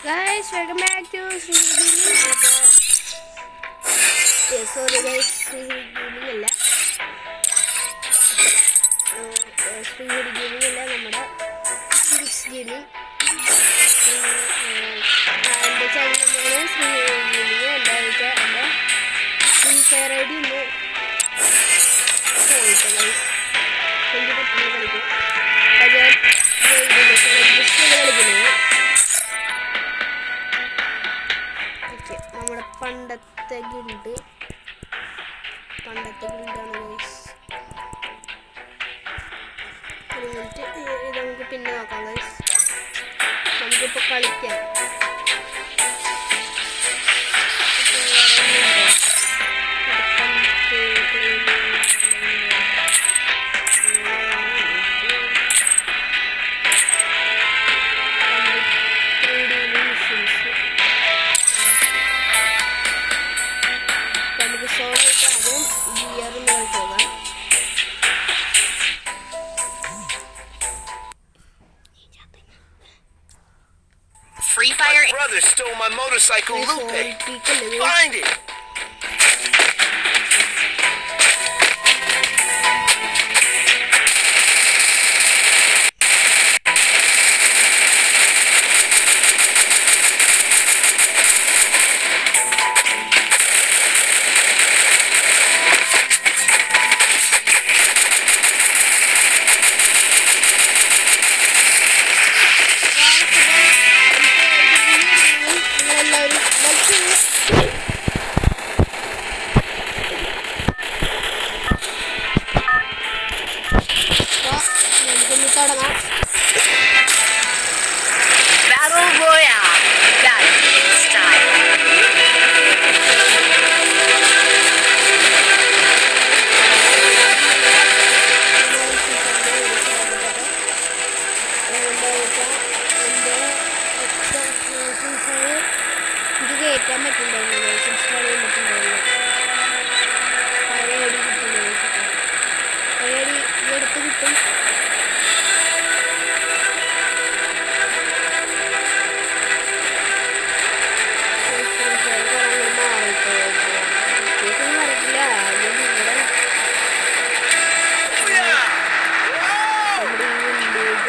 Guys, welcome back to Sri Gaming. Sorry guys, Sri Gaming അല്ല Sri Gaming അല്ല നമ്മുടെ Six Gaming. എൻ്റെ ചാനലിലാണ് Sri Gaming. എന്താ എൻ്റെ Free Fire ID ഒന്ന് ചോദിക്കാം guys. എനിക്ക് പറ്റുന്ന കളിക്കും. അത് കളിക്കുന്നത് നമ്മുടെ പണ്ടത്തെ ഗിൽഡാണ് ഗൈസ്. ഒരു മിനിറ്റ്, ഇത് നമുക്ക് പിന്നെ നോക്കാം ഗൈസ്. നമുക്കിപ്പോൾ കളിക്കാം. Free Fire. My brother stole my motorcycle, Lupe. Find it. Battle Royale. Battle style.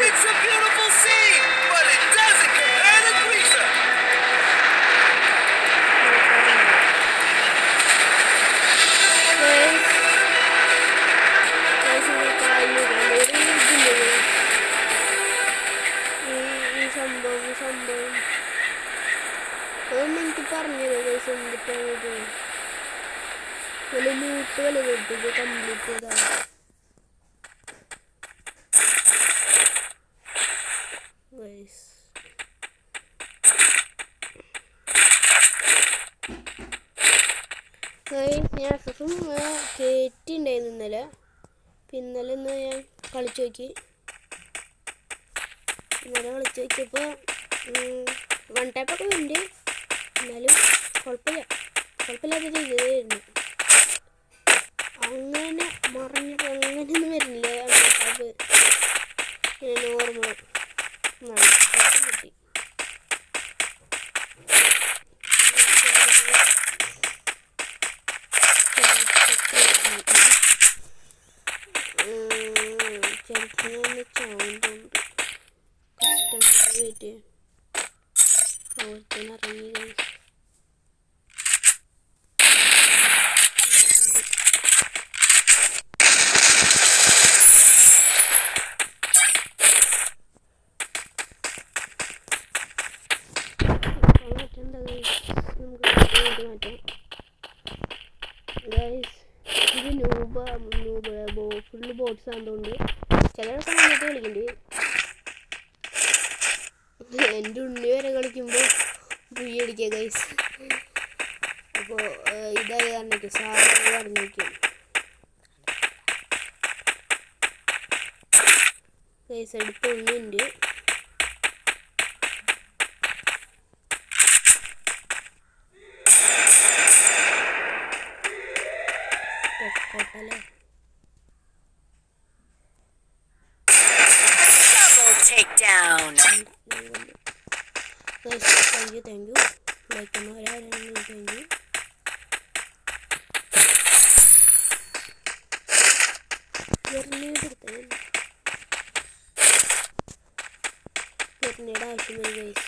It's a beautiful scene, but it doesn't compare to Greaser. എനിക്ക് പറഞ്ഞത് എന്തിട്ടാണ് വലിയ മ്യൂട്ട് വില കിട്ടിയത് കംപ്ലീറ്റ് ചെയ്താണ്. ഞാൻ എഫും കയറ്റിണ്ടായിരുന്നു ഇന്നലെ. ഇന്നലെ ഒന്ന് ഞാൻ കളിച്ചു നോക്കി. ഇന്നലെ കളിച്ചു നോക്കിയപ്പോൾ വൺ ടൈപ്പൊക്കെ ഉണ്ട്, എന്നാലും കുഴപ്പമില്ലാത്ത രീതിയിലായിരുന്നു. അങ്ങനെ മറിഞ്ഞിട്ട് അങ്ങനെയൊന്നും വരുന്നില്ല. ടൈപ്പ് നോർമൽ കിട്ടി. ചെറുപ്പം ചാവുന്നുണ്ട്. കഷ്ടപ്പെട്ട് പ്രവർത്തനം ഇറങ്ങി. ഇത് ഫുള്ള് ബോട്ട്സ് ആയതുകൊണ്ട് ചിലരൊക്കെ നന്നായിട്ട് കളിക്കുന്നുണ്ട്. എൻ്റെ ഉണ്ണി വരെ കളിക്കുമ്പോൾ പുയ്യ അടിക്കുക ഗൈസ്. അപ്പോൾ ഇതായി പറഞ്ഞേക്കും, സാറ് പറഞ്ഞേക്കും ഗൈസ്. അടുത്ത് ഉണ്ണിയുണ്ട്. പൊക്കോട്ടല്ലേ Takedown. താങ്ക് യു ലൈക്ക് ചെയ്യുന്നവരാണെങ്കിൽ താങ്ക് യു. ഗ്രെനേഡ് ആവശ്യമില്ല ഗൈസ്.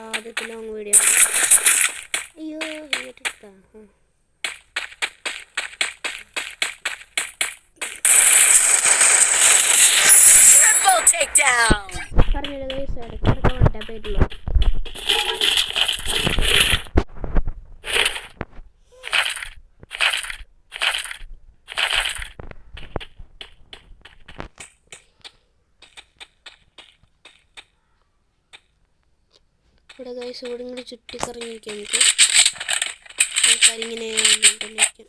ആദ്യത്തെ ലോങ് വീഡിയോ. അയ്യോ ഇങ്ങോട്ടെടുത്താ. പറഞ്ഞില്ല ഗൈസ്, ഇടയ്ക്കിടയ്ക്ക് വൺ ടാപ്പ് ആയിട്ടുള്ളൂ. ഇവിടെ ഗൈസ് ഇവിടെ ഇങ്ങനെ ചുറ്റിക്കറങ്ങിയിരിക്കാം. നമുക്ക് ആൾക്കാരിങ്ങനെ വന്നുകൊണ്ടിരിക്കാം.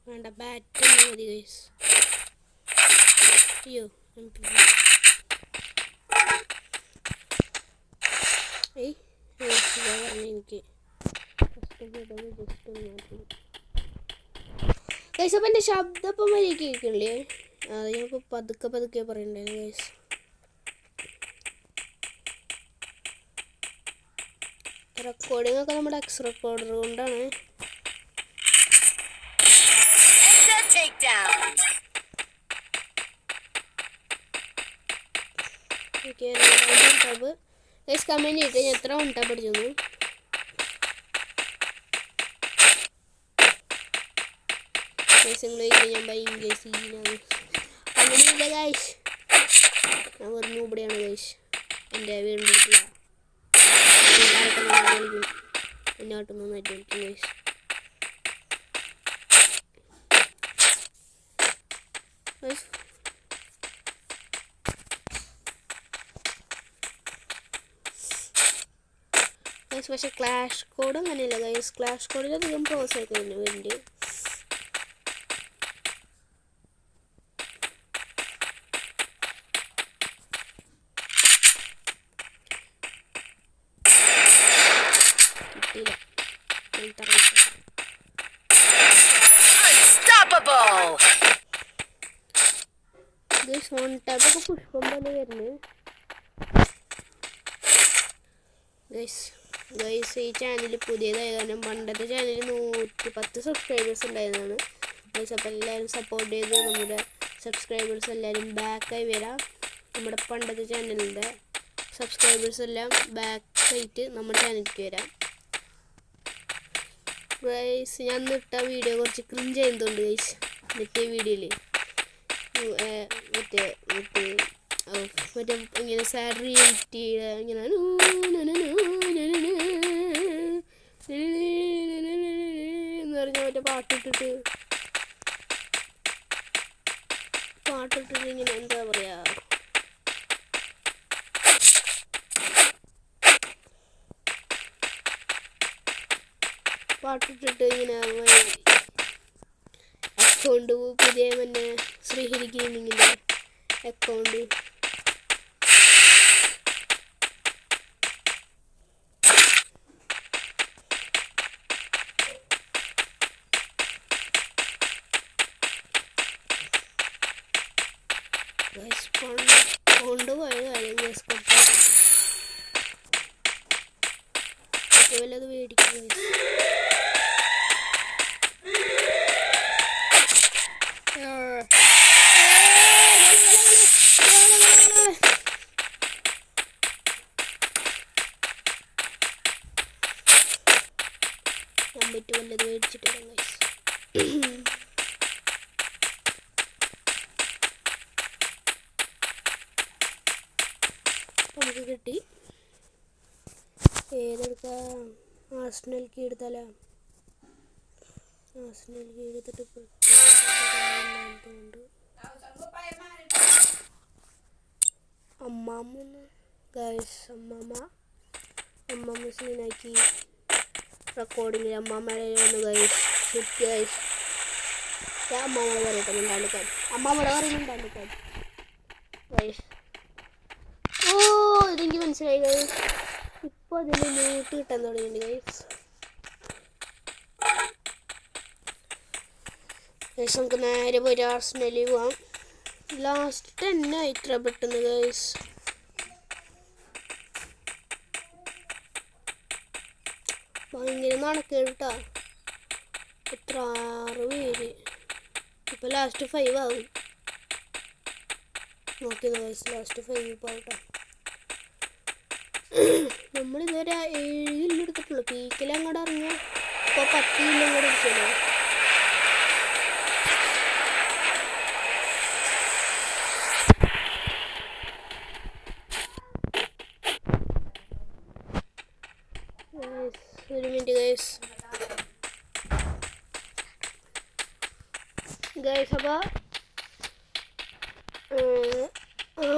വേണ്ട ബാറ്റ് മതി ഗൈസ്. അയ്യോ പറഞ്ഞ എനിക്ക് ഗൈസ്. അപ്പം എൻ്റെ ശബ്ദം ഇപ്പം വരെ കേൾക്കണില്ലേ? അത് ഞാനിപ്പോൾ പതുക്കെ പറയണ്ടേ ഗൈസ്. റെക്കോർഡിംഗ് ഒക്കെ നമ്മുടെ എക്സ് റെക്കോർഡർ കൊണ്ടാണ്. ടബ് ഗൈസ് കമൻറ്റ് ചെയ്തിട്ട് ഞാൻ എത്ര ഉണ്ടാ പഠിച്ചു. ഞാൻ ഭയങ്കര സീനാണ്. അങ്ങനെയില്ല ഗൈസ്, ഞാൻ വെറും ഇവിടെയാണ് ഗൈസ്. എൻ്റെ വീടിൻ്റെ അടുത്തുള്ള എന്നോട്ട് നന്നായിട്ട് കളിക്കും ഗൈസ്. പക്ഷെ ക്ലാഷ് കോഡ് അങ്ങനെയല്ല ഗൈസ്. ക്ലാഷ് കോഡിൽ അധികം പ്രോസസ് ആയിട്ട് വേണ്ടി. വൺ ടാപ്പൊക്കെ പുഷ്പം പോലെ വരുന്നത് ഗൈസ്. ഈ ചാനൽ പുതിയതായ കാരണം പണ്ടത്തെ ചാനലിൽ 110 സബ്സ്ക്രൈബേഴ്സ് ഉണ്ടായിരുന്നതാണ് ഗൈസ്. അപ്പോൾ എല്ലാവരും സപ്പോർട്ട് ചെയ്ത് നമ്മുടെ സബ്സ്ക്രൈബേഴ്സ് എല്ലാവരും ബാക്കായി വരാം. നമ്മുടെ പണ്ടത്തെ ചാനലിൻ്റെ സബ്സ്ക്രൈബേഴ്സ് എല്ലാം ബാക്കായിട്ട് നമ്മുടെ ചാനലിലേക്ക് വരാം ഗൈസ്. ഞാൻ ഇട്ട വീഡിയോ കുറച്ച് ക്രിഞ്ച് ചെയ്യുന്നുണ്ട് ഗൈസ്. മറ്റേ വീഡിയോയിൽ മറ്റേ ഇങ്ങനെ സാഡ് റിയാലിറ്റി ഇങ്ങനെ എന്ന് പറഞ്ഞാൽ മറ്റേ പാട്ടിട്ടിട്ട് ഇങ്ങനെ എന്താ പറയാ പാട്ടിട്ടിട്ട് ഇങ്ങനെ അക്കൗണ്ട് പുതിയ മറ്റേ ശ്രീഹരി ഗെയിമിങ്ങിൻ്റെ അക്കൗണ്ട് കൊണ്ടുപോയ കാര്യം ഗൈസ്. കുറച്ച് വല്ലത് മേടിക്കും ഗൈസ്. ഞാൻ പറ്റി വല്ലത് മേടിച്ചിട്ട് വരാം ഗൈസ്. നമുക്ക് കിട്ടി. ഏതെടുക്കാം? ആർസണൽ കീ എടുത്താലോ? ആർസണൽ കീ എടുത്തിട്ട് അമ്മാമ്മ ഗൈസ്. അമ്മാമ്മ അമ്മമ്മ സീനാക്കി റെക്കോർഡിങ്ങിൽ അമ്മമ്മയുടെ വന്നു ഗൈസ്. Shit guys. ഞാൻ അമ്മമ്മ പറയട്ടെ മിണ്ടാണ്ടിക്കാൻ. അമ്മമ്മയുടെ പറയുന്നുണ്ടാണ്ടിക്കാൻ ഗൈസ്. ഓ ഇതെനിക്ക് മനസ്സിലായി ഗൈസ്. ഇപ്പോൾ അതിന് ലൂട്ട് കിട്ടാൻ തുടങ്ങിയിട്ടുണ്ട് ഗൈസ്. ഗൈസ് നമുക്ക് നേരെ പോയി ആർസണലിൽ പോവാം. ലാസ്റ്റ് 10 ഇത്ര പെട്ടെന്ന് ഗൈസ്. ഭയങ്കര നടക്കേണ്ട കേട്ടോ. എത്ര 6 പേര്. ഇപ്പം ലാസ്റ്റ് 5 ആവും. നോക്കിയത് ഗൈസ് ലാസ്റ്റ് 5 ഇപ്പോൾ ആവട്ടെ. നമ്മളിതുവരെ 7 കില്ല് എടുത്തിട്ടുള്ളൂ. പീക്കിൽ അങ്ങോട്ട് ഇറങ്ങിയാൽ ഇപ്പോൾ 10 കില്ല് അങ്ങോട്ട് എടുത്തല്ലോ. ഒരു മിനിറ്റ് ഗൈസ്. അപ്പോൾ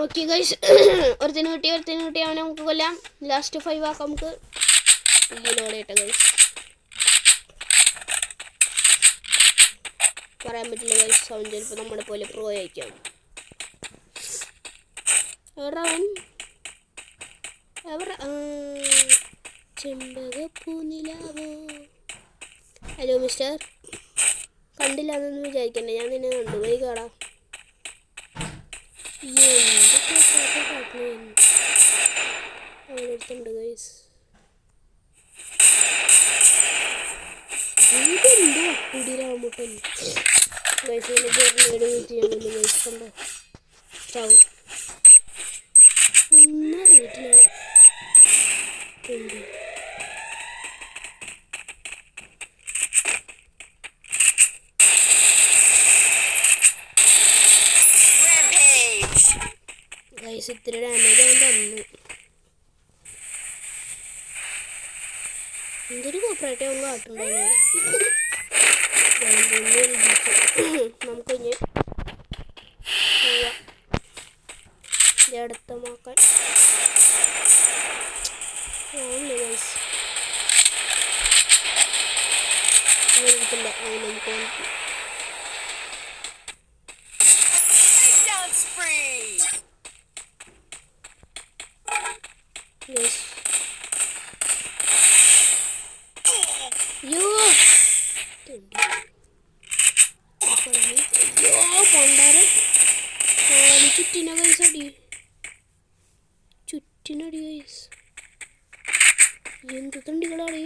ഓക്കെ ഗൈസ്. ഒരുത്തിന് കിട്ടി അവനെ നമുക്ക് കൊല്ലാം. ലാസ്റ്റ് 5 ആക്കാം നമുക്ക്. ഇതിലൂടെ ഇട്ട ഗൈസ് പറയാൻ പറ്റില്ല ഗൈസ്. അവൻ ചിലപ്പോൾ നമ്മളെ പോലെ പ്രോ ആയിരിക്കാം. ചെമ്പകപ്പൂനിലാവോ. Hello mister. കണ്ടില്ല എന്നൊന്നും വിചാരിക്കണ്ടേ, ഞാൻ നിന്നെ കണ്ടു. പോയി കാടാ. അവളെടുത്തുണ്ട് ഗൈസ്. ഇതെന്തോ കുടിരാമുട്ടൻ ഗൈസ്. ഗൈസ് കണ്ടോ ചാവും. ഒന്നും അറിയിട്ടില്ല. ഗൈസ് ഇത്ര ഡാമേജ് അവൻ തന്നു. എന്തൊരു കോപ്പറേറ്റ് അവൻ കാട്ടുണ്ടായിരുന്നു. നമുക്ക് ഇനി പോവാം അടുത്തമാക്കാൻ. ഗൈസ് അവനെടുത്തില്ല. അവനെനിക്ക് പൊണ്ടാരം ചുറ്റിന ഗൈസ്. അടി ചുറ്റിനടി ഗൈസ്. എന്ത് തണ്ടികളാണ്.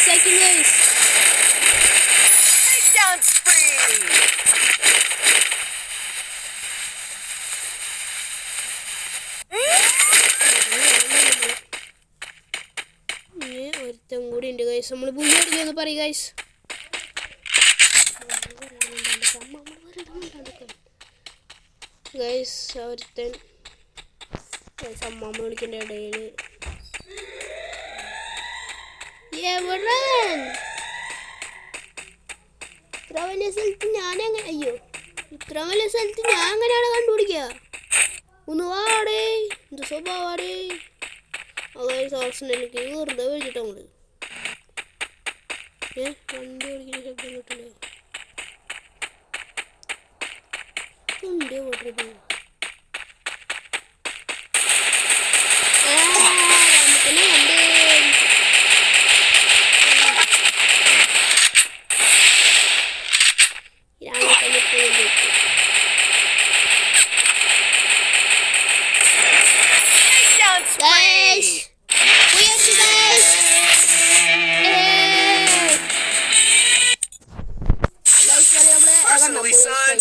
Second guys. ഒരുത്തം കൂടി ഉണ്ട് ഗൈസ്. നമ്മൾ ബുള്ളി അടിക്കാന്ന് പറയും ഗൈസ്. ഗൈസ് ഒരുത്തൻ അമ്മമ്മ വിളിക്കേണ്ട ഇടയിൽ എവിടെ ഇത്ര വലിയ സ്ഥലത്ത് ഞാനെങ്ങനെ ഇത്ര വലിയ സ്ഥലത്ത് ഞാൻ എങ്ങനെയാണ് കണ്ടുപിടിക്കുക? ഒന്ന് വാടേ. എന്ത് സ്വഭാവാടേ. അതായത് ആർസണലിലേക്ക് വെറുതെ വെച്ചിട്ട് അങ്ങോട്ട് വണ്ടി ഓടിക്കുന്ന ശബ്ദം കിട്ടില്ല. വണ്ടി ഓടിട്ട്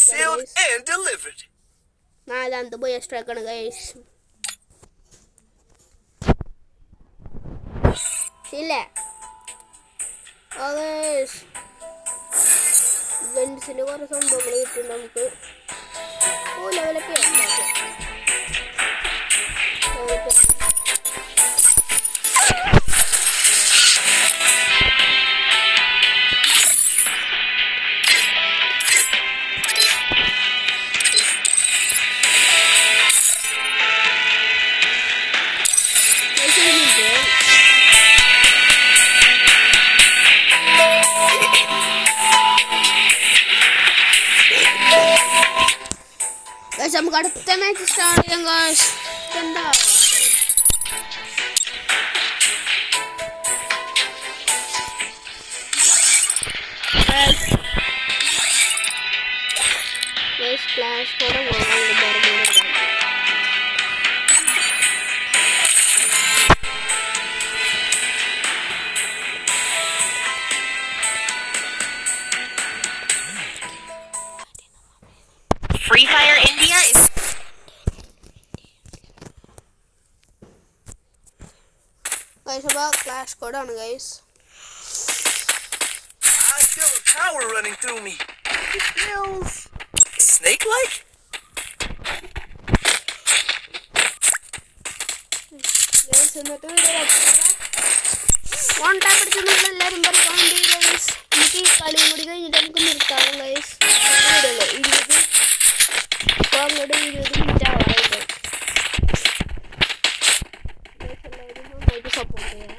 Sealed and delivered. നാലാമത്തെ പോയ സ്ട്രൈക്കാണ് ഗൈസ്. ഇല്ലേ ഗൺസിന് കുറെ സംഭവങ്ങൾ കിട്ടും നമുക്ക്. ഓ ലെവലൊക്കെ ഗൈസ് നമുക്ക് അടുത്ത മാച്ച് സ്റ്റാർട്ട് ചെയ്യാം ഗൈസ്. എന്താ ക്ലാഷ് കൂടെ Free Fire India is guys അപ്പോൾ ക്ലാഷ് കോഡാണ് guys. I feel a power running through me. It feels snake-like. Guys എന്നിട്ട് വൺ ടാപ്പ് അടിച്ച് നിങ്ങൾ എല്ലാവരും പറയുകയാണെങ്കിൽ ഗൈസ് നമുക്ക് ഈ കളിയും കൂടി കഴിഞ്ഞിട്ട് നമുക്ക് നിർത്താം ഗൈസ്. 20 ഇപ്പോൾ അങ്ങോട്ട് 20 മിനിറ്റ് ആവാറുണ്ട്. എല്ലാവരും നന്നായിട്ട് സപ്പോർട്ട് ചെയ്യാം.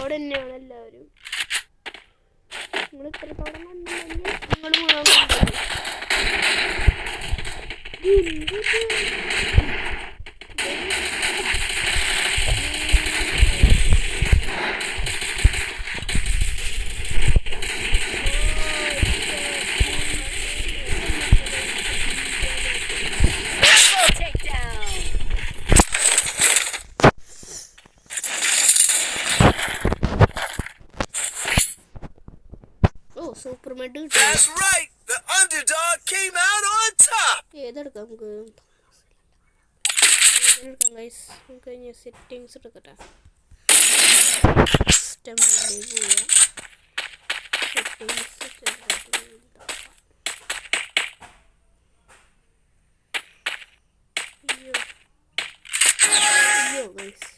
ഓടെ തന്നെയാണ് എല്ലാവരും. നിങ്ങൾ ഇത്രത്തോളം കണ്ടില്ലെങ്കിൽ നിങ്ങൾ മുഴുവൻ കണ്ടത്. സൂപ്പർ മെഡ് കിട്ടും. That's right. The underdog came out on top. ഏതെടുക്കാം നമുക്ക്? എടുക്കാം ഗൈസ്. നമുക്ക് കഴിഞ്ഞ സെറ്റിങ്സ് എടുക്കട്ടെ. സിസ്റ്റം പോവാം. സെറ്റിങ്സ് അയ്യോ ഗൈസ്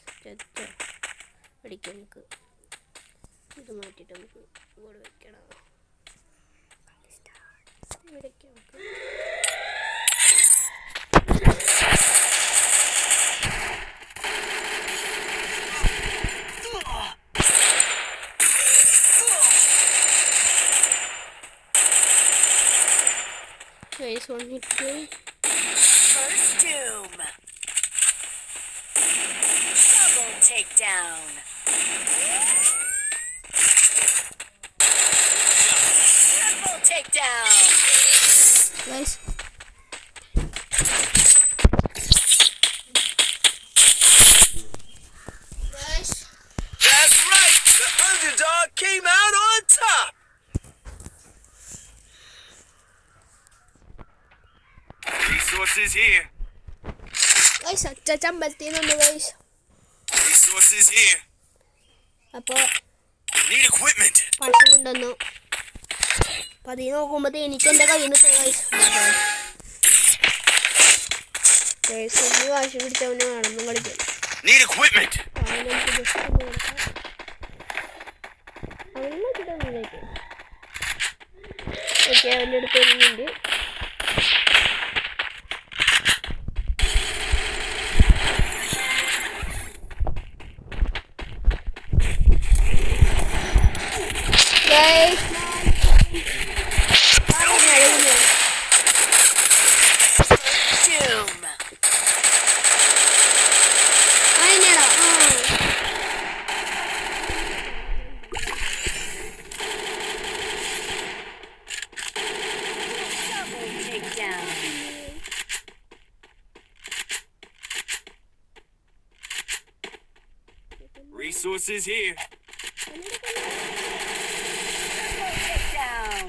അടിക്കാം. നമുക്ക് ഇത് മാറ്റിയിട്ട് നമുക്ക് ഇവിടെ വെക്കണം. ഇവിടേക്ക് നമുക്ക് ഗൈസ് വന്നിട്ട് First Doom. Double takedown. Triple takedown. Guys That's right. The underdog came out on top. Resources here. Guys അച്ചമ്പലത്തിന്നുണ്ട് ഗൈസ്. Resources here. അപ്പോൾ Need equipment. പണം കൊണ്ടുവന്നു. അപ്പം അതിൽ നോക്കുമ്പോൾ എനിക്ക് എൻ്റെ കയ്യിൽ നിന്ന് ഗൈസ് ഗൈസ് ഒന്ന് വാശി പിടിച്ചവന് വേണമെന്നും കളിക്കാൻ. Need equipment. അവനെനിക്ക് ജസ്റ്റ് ഒന്ന് കൊടുക്കാം. അവനെ നോക്കിയിട്ട് ഓക്കെ അവൻ്റെ അടുത്ത് വരുന്നുണ്ട്. Doom. Double takedown. Resources here. Takedown.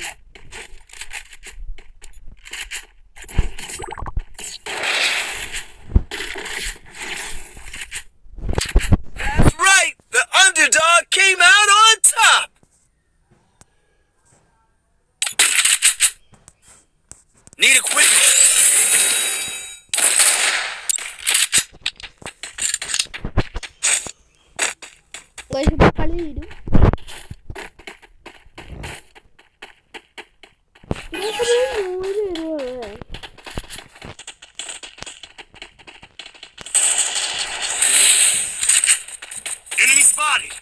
That's right. The underdog came out on top. Need equipment. കളി തീരും. Enemy spotted.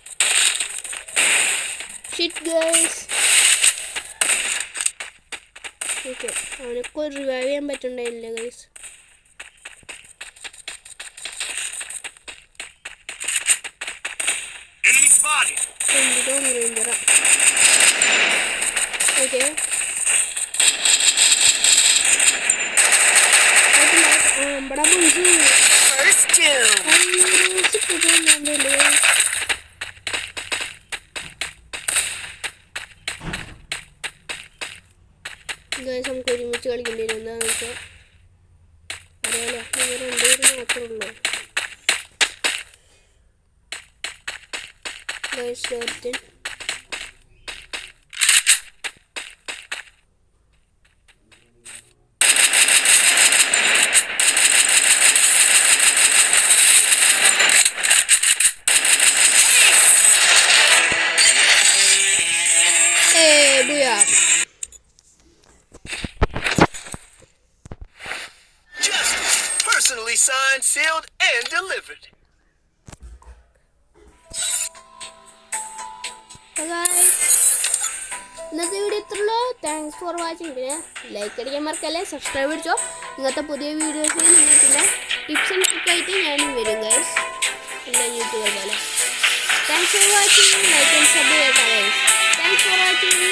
Shit guys. Okay, അവനൊക്കെ റിവൈവ് ചെയ്യാൻ പറ്റുന്നുണ്ടായില്ല ഗൈസ്. Enemy spotted. എന്തിനോ റേഞ്ചറാ. ഓക്കെ, ഇവിടെ ബുൾസ് First doom. ഗൈസ് നമുക്ക് ഒരുമിച്ച് കളിക്കേണ്ടി വരും. എന്താണെന്ന് വെച്ചാൽ അറിയാലോ, നിങ്ങൾ രണ്ടുപേരും മാത്രമേ ഉള്ളൂ ഗൈസ്. ഒരുത്തൻ booyah. Justice. Personally signed, sealed, and delivered. ഇന്നത്തെ വീഡിയോ ഇത്രയുള്ളൂ. Thanks for watching. പിന്നെ ലൈക്ക് അടിക്കാൻ മറക്കല്ലേ, സബ്സ്ക്രൈബ് അടിച്ചോ. ഇങ്ങനത്തെ പുതിയ വീഡിയോസിൽ നിങ്ങൾ പിന്നെ ടിപ്സ് ആൻഡ് ട്രിക്കായിട്ട് ഞാനും വരും ഗൈസ്, എല്ലാ യൂട്യൂബർ പോലെ. Thanks for watching. Like and sub ചെയ്യട്ടെ ഗൈസ്. Thanks for watching.